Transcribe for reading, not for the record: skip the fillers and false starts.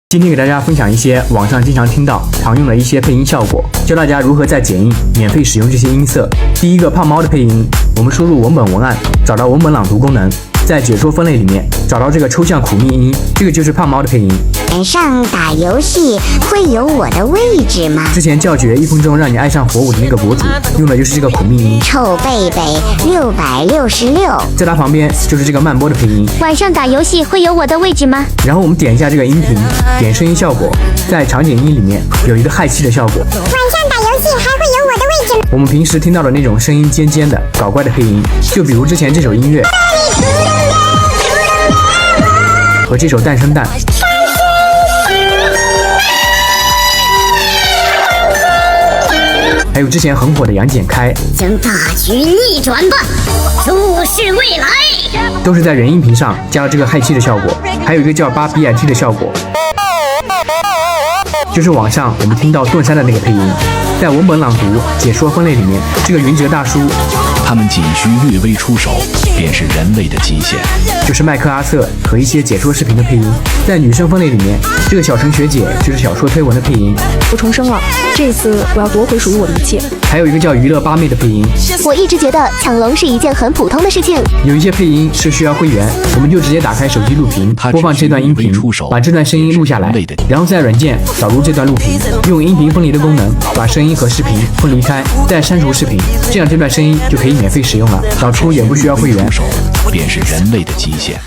今天给大家分享一些网上经常听到、常用的一些配音效果，教大家如何在剪映免费使用这些音色。第一个胖猫的配音，我们输入文本文案，找到文本朗读功能，在解说分类里面找到这个抽象苦命音，这个就是胖猫的配音。晚上打游戏会有我的位置吗？之前教学1分钟让你爱上火舞的那个博主用的就是这个苦命音。臭贝贝666，在它旁边就是这个慢播的配音。晚上打游戏会有我的位置吗？然后我们点一下这个音频，点声音效果，在场景音里面有一个氦气的效果。晚上打游戏还会有我的位置吗？我们平时听到的那种声音尖尖的、搞怪的配音，就比如之前这首音乐和这首蛋生蛋。还有之前很火的杨戬开，将大局逆转吧，注视未来。都是在原音频上加了这个氦气的效果，还有一个叫8 BIT 的效果，就是网上我们听到顿山的那个配音。在文本朗读解说分类里面，这个云哲大叔，他们仅需略微出手，便是人类的极限。就是麦克阿瑟和一些解说视频的配音。在女生分类里面，这个小陈学姐就是小说推文的配音。我重生了，这次我要夺回属于我的一切。还有一个叫娱乐八妹的配音。我一直觉得抢龙是一件很普通的事情。有一些配音是需要会员，我们就直接打开手机录屏，播放这段音频，把这段声音录下来，然后在软件导入这段录屏，用音频分离的功能把声音和视频分离开，再删除视频，这样这段声音就可以免费使用了，导出也不需要会员。便是人类的极限。